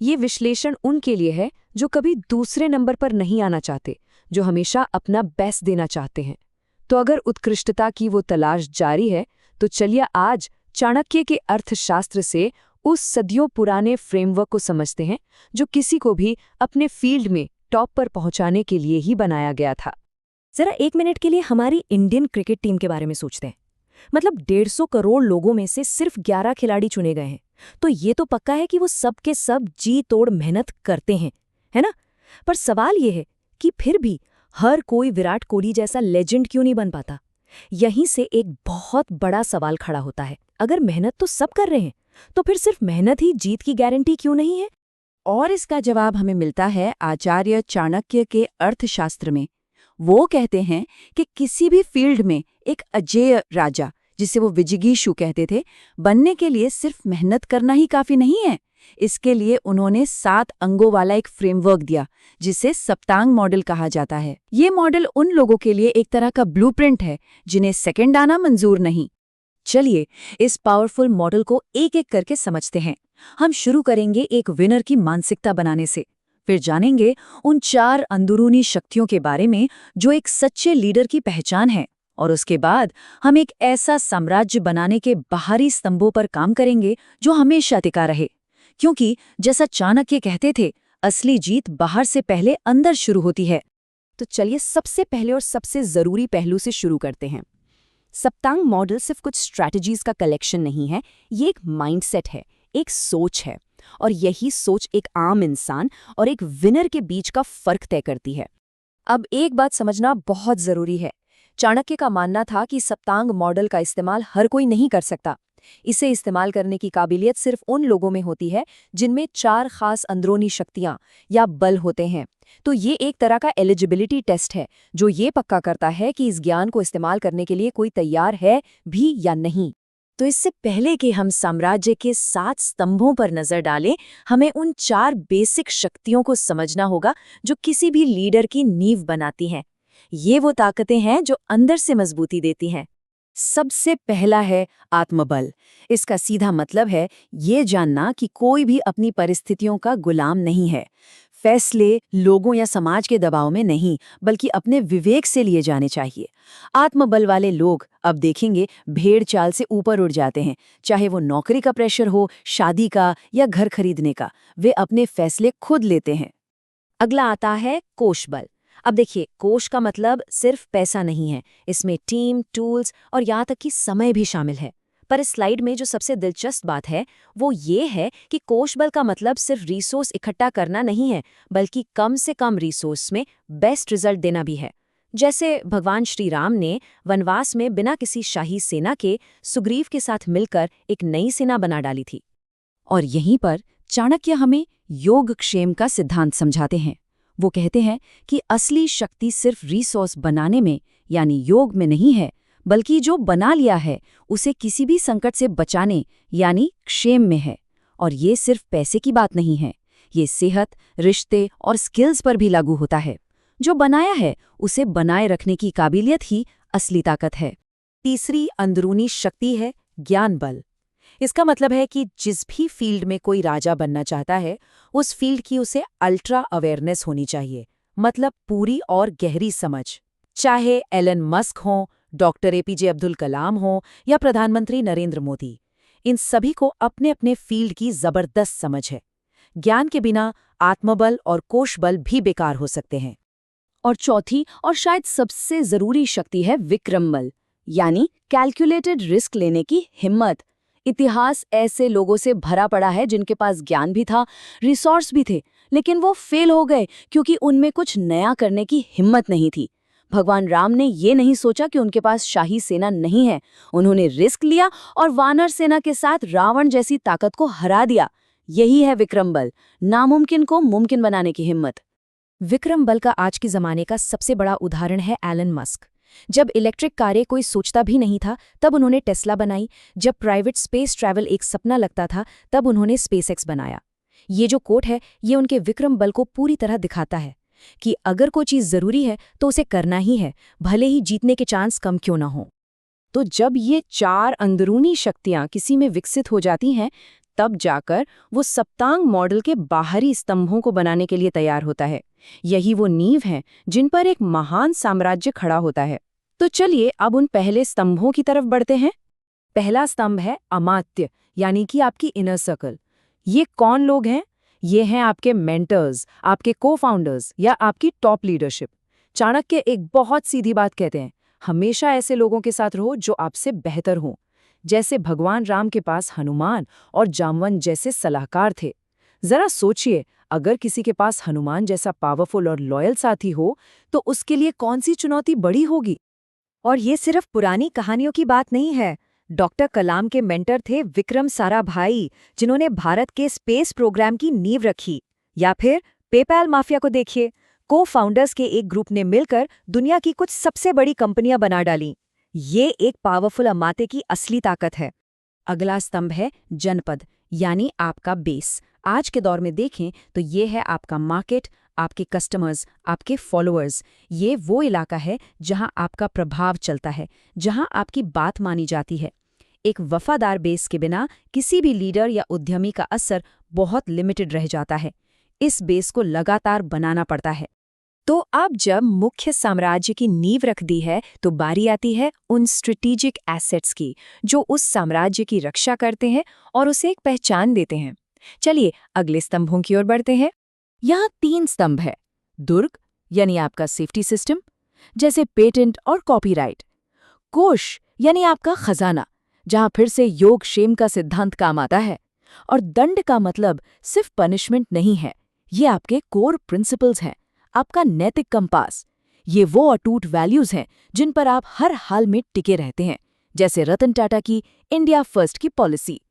ये विश्लेषण उनके लिए है जो कभी दूसरे नंबर पर नहीं आना चाहते, जो हमेशा अपना बेस्ट देना चाहते हैं। तो अगर उत्कृष्टता की वो तलाश जारी है, तो चलिए आज चाणक्य के अर्थशास्त्र से उस सदियों पुराने फ्रेमवर्क को समझते हैं जो किसी को भी अपने फील्ड में टॉप पर पहुंचाने के लिए ही बनाया गया था। जरा 1 मिनट के लिए हमारी इंडियन क्रिकेट टीम के बारे में सोचते हैं। मतलब 150 करोड़ लोगों में से सिर्फ 11 खिलाड़ी चुने गए हैं, तो ये तो पक्का है कि वो सब के सब जी तोड़ मेहनत करते हैं, है ना? पर सवाल ये है कि फिर भी हर कोई विराट कोहली जैसा लेजेंड क्यों नहीं बन पाता? यहीं से एक बहुत बड़ा सवाल खड़ा होता है। अगर मेहनत तो सब कर रहे हैं, तो फिर सिर्फ मेहनत ही जीत की गारंटी क्यों नहीं है? और इसका जवाब हमें मिलता है आचार्य चाणक्य के अर्थशास्त्र में। वो कहते हैं कि किसी भी फील्ड में एक अजेय राजा, जिसे वो विजिगीषु कहते थे, बनने के लिए सिर्फ मेहनत करना ही काफी नहीं है। इसके लिए उन्होंने 7 अंगों वाला एक फ्रेमवर्क दिया, जिसे सप्तांग मॉडल कहा जाता है। ये मॉडल उन लोगों के लिए एक तरह का ब्लूप्रिंट है जिन्हें सेकंड आना मंजूर नहीं। चलिए इस पावरफुल मॉडल को एक एक करके समझते हैं। हम शुरू करेंगे एक विनर की मानसिकता बनाने से, फिर जानेंगे उन 4 अंदरूनी शक्तियों के बारे में जो एक सच्चे लीडर की पहचान है, और उसके बाद हम एक ऐसा साम्राज्य बनाने के बाहरी स्तंभों पर काम करेंगे जो हमेशा टिका रहे। क्योंकि जैसा चाणक्य कहते थे, असली जीत बाहर से पहले अंदर शुरू होती है। तो चलिए सबसे पहले और सबसे जरूरी पहलू से शुरू करते हैं। सप्तांग मॉडल सिर्फ कुछ स्ट्रैटेजीज का कलेक्शन नहीं है, ये एक माइंडसेट है, एक सोच है, और यही सोच एक आम इंसान और एक विनर के बीच का फर्क तय करती है। अब एक बात समझना बहुत जरूरी है। चाणक्य का मानना था कि सप्तांग मॉडल का इस्तेमाल हर कोई नहीं कर सकता। इसे इस्तेमाल करने की काबिलियत सिर्फ उन लोगों में होती है जिनमें 4 खास अंदरूनी शक्तियां या बल होते हैं। तो ये एक तरह का एलिजिबिलिटी टेस्ट है जो ये पक्का करता है कि इस ज्ञान को इस्तेमाल करने के लिए कोई तैयार है भी या नहीं। तो इससे पहले कि हम साम्राज्य के 7 स्तंभों पर नजर डालें, हमें उन 4 बेसिक शक्तियों को समझना होगा जो किसी भी लीडर की नींव बनाती हैं। ये वो ताकतें हैं जो अंदर से मजबूती देती हैं। सबसे पहला है आत्मबल। इसका सीधा मतलब है ये जानना कि कोई भी अपनी परिस्थितियों का गुलाम नहीं है। फैसले लोगों या समाज के दबाव में नहीं, बल्कि अपने विवेक से लिए जाने चाहिए। आत्मबल वाले लोग, अब देखेंगे, भेड़ चाल से ऊपर उड़ जाते हैं। चाहे वो नौकरी का प्रेशर हो, शादी का या घर खरीदने का, वे अपने फैसले खुद लेते हैं। अगला आता है कोष बल। अब देखिए, कोष का मतलब सिर्फ पैसा नहीं है, इसमें टीम, टूल्स और यहाँ तक कि समय भी शामिल है। पर इस स्लाइड में जो सबसे दिलचस्प बात है वो ये है कि कोष बल का मतलब सिर्फ रिसोर्स इकट्ठा करना नहीं है, बल्कि कम से कम रिसोर्स में बेस्ट रिजल्ट देना भी है। जैसे भगवान श्री राम ने वनवास में बिना किसी शाही सेना के सुग्रीव के साथ मिलकर एक नई सेना बना डाली थी। और यहीं पर चाणक्य हमें योगक्षेम का सिद्धांत समझाते हैं। वो कहते हैं कि असली शक्ति सिर्फ रिसोर्स बनाने में यानी योग में नहीं है, बल्कि जो बना लिया है उसे किसी भी संकट से बचाने यानी क्षेम में है। और ये सिर्फ पैसे की बात नहीं है, ये सेहत, रिश्ते और स्किल्स पर भी लागू होता है। जो बनाया है उसे बनाए रखने की काबिलियत ही असली ताकत है। तीसरी अंदरूनी शक्ति है ज्ञान बल। इसका मतलब है कि जिस भी फील्ड में कोई राजा बनना चाहता है, उस फील्ड की उसे अल्ट्रा अवेयरनेस होनी चाहिए, मतलब पूरी और गहरी समझ। चाहे एलन मस्क हो, डॉक्टर एपीजे अब्दुल कलाम हो या प्रधानमंत्री नरेंद्र मोदी, इन सभी को अपने अपने फील्ड की जबरदस्त समझ है। ज्ञान के बिना आत्मबल और कोष बल भी बेकार हो सकते हैं। और चौथी और शायद सबसे जरूरी शक्ति है विक्रम बल, यानी कैलकुलेटेड रिस्क लेने की हिम्मत। इतिहास ऐसे लोगों से भरा पड़ा है जिनके पास ज्ञान भी था, रिसोर्स भी थे, लेकिन वो फेल हो गए क्योंकि उनमें कुछ नया करने की हिम्मत नहीं थी। भगवान राम ने ये नहीं सोचा कि उनके पास शाही सेना नहीं है, उन्होंने रिस्क लिया और वानर सेना के साथ रावण जैसी ताकत को हरा दिया। यही है विक्रम बल, नामुमकिन को मुमकिन बनाने की हिम्मत। विक्रम बल का आज के जमाने का सबसे बड़ा उदाहरण है एलन मस्क। जब इलेक्ट्रिक कारें कोई सोचता भी नहीं था, तब उन्होंने टेस्ला बनाई। जब प्राइवेट स्पेस ट्रैवल एक सपना लगता था, तब उन्होंने स्पेसएक्स बनाया। ये जो कोट है, ये उनके विक्रम बल को पूरी तरह दिखाता है कि अगर कोई चीज़ ज़रूरी है तो उसे करना ही है, भले ही जीतने के चांस कम क्यों ना हो। तो जब ये 4 अंदरूनी शक्तियाँ किसी में विकसित हो जाती हैं, तब जाकर वो सप्तांग मॉडल के बाहरी स्तंभों को बनाने के लिए तैयार होता है। यही वो नींव हैं जिन पर एक महान साम्राज्य खड़ा होता है। तो चलिए अब उन पहले स्तंभों की तरफ बढ़ते हैं। पहला स्तंभ है अमात्य, यानी कि आपकी इनर सर्कल। ये कौन लोग हैं? ये हैं आपके मेंटर्स, आपके को-फाउंडर्स या आपकी टॉप लीडरशिप। चाणक्य एक बहुत सीधी बात कहते हैं, हमेशा ऐसे लोगों के साथ रहो जो आपसे बेहतर हों। जैसे भगवान राम के पास हनुमान और जामवंत जैसे सलाहकार थे। जरा सोचिए, अगर किसी के पास हनुमान जैसा पावरफुल और लॉयल साथी हो तो उसके लिए कौन सी चुनौती बड़ी होगी। और ये सिर्फ पुरानी कहानियों की बात नहीं है। डॉक्टर कलाम के मेंटर थे विक्रम साराभाई, जिन्होंने भारत के स्पेस प्रोग्राम की नींव रखी। या फिर पेपैल माफिया को देखिए, को-फाउंडर्स के एक ग्रुप ने मिलकर दुनिया की कुछ सबसे बड़ी कंपनियां बना डाली। ये एक पावरफुल अमाते की असली ताकत है। अगला स्तंभ है जनपद, यानी आपका बेस। आज के दौर में देखें तो ये है आपका मार्केट, आपके कस्टमर्स, आपके फॉलोअर्स। ये वो इलाका है जहां आपका प्रभाव चलता है, जहां आपकी बात मानी जाती है। एक वफादार बेस के बिना किसी भी लीडर या उद्यमी का असर बहुत लिमिटेड रह जाता है। इस बेस को लगातार बनाना पड़ता है। तो अब जब मुख्य साम्राज्य की नींव रख दी है तो बारी आती है उन स्ट्रेटेजिक एसेट्स की, जो उस साम्राज्य की रक्षा करते हैं और उसे एक पहचान देते हैं। चलिए अगले स्तंभों की ओर बढ़ते हैं। यहाँ 3 स्तंभ है। दुर्ग, यानी आपका सेफ्टी सिस्टम, जैसे पेटेंट और कॉपीराइट। कोष, यानी आपका खजाना, जहाँ फिर से योग क्षेम का सिद्धांत काम आता है। और दंड का मतलब सिर्फ पनिशमेंट नहीं है, ये आपके कोर प्रिंसिपल्स हैं, आपका नैतिक कंपास। ये वो अटूट वैल्यूज हैं जिन पर आप हर हाल में टिके रहते हैं, जैसे रतन टाटा की इंडिया फर्स्ट की पॉलिसी।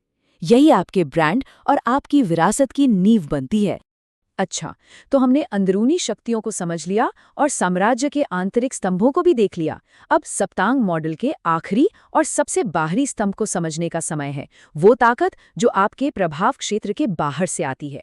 यही आपके ब्रांड और आपकी विरासत की नींव बनती है। अच्छा, तो हमने अंदरूनी शक्तियों को समझ लिया और साम्राज्य के आंतरिक स्तंभों को भी देख लिया। अब सप्तांग मॉडल के आखिरी और सबसे बाहरी स्तंभ को समझने का समय है, वो ताकत जो आपके प्रभाव क्षेत्र के बाहर से आती है।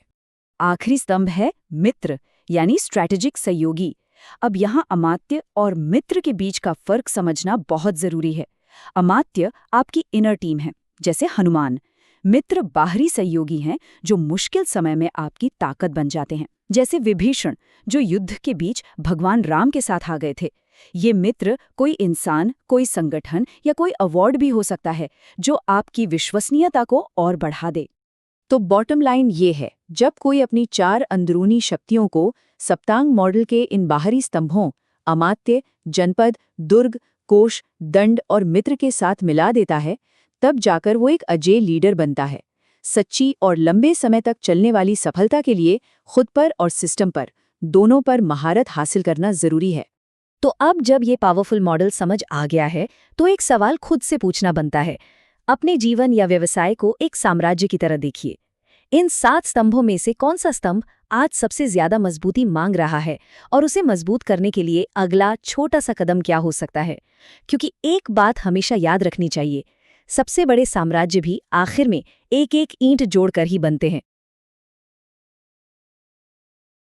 आखिरी स्तंभ है मित्र, यानी स्ट्रैटेजिक सहयोगी। अब यहाँ अमात्य और मित्र के बीच का फर्क समझना बहुत जरूरी है। अमात्य आपकी इनर टीम है, जैसे हनुमान। मित्र बाहरी सहयोगी हैं जो मुश्किल समय में आपकी ताकत बन जाते हैं, जैसे विभीषण, जो युद्ध के बीच भगवान राम के साथ आ गए थे। ये मित्र कोई इंसान, कोई संगठन या कोई अवार्ड भी हो सकता है जो आपकी विश्वसनीयता को और बढ़ा दे। तो बॉटम लाइन ये है, जब कोई अपनी 4 अंदरूनी शक्तियों को सप्तांग मॉडल के इन बाहरी स्तंभों अमात्य, जनपद, दुर्ग, कोष, दंड और मित्र के साथ मिला देता है, तब जाकर वो एक अजेय लीडर बनता है। सच्ची और लंबे समय तक चलने वाली सफलता के लिए खुद पर और सिस्टम पर, दोनों पर महारत हासिल करना जरूरी है। तो अब जब ये पावरफुल मॉडल समझ आ गया है तो एक सवाल खुद से पूछना बनता है। अपने जीवन या व्यवसाय को एक साम्राज्य की तरह देखिए। इन 7 स्तंभों में से कौन सा स्तंभ आज सबसे ज्यादा मजबूती मांग रहा है, और उसे मजबूत करने के लिए अगला छोटा सा कदम क्या हो सकता है? क्योंकि एक बात हमेशा याद रखनी चाहिए, सबसे बड़े साम्राज्य भी आखिर में एक एक ईंट जोड़कर ही बनते हैं।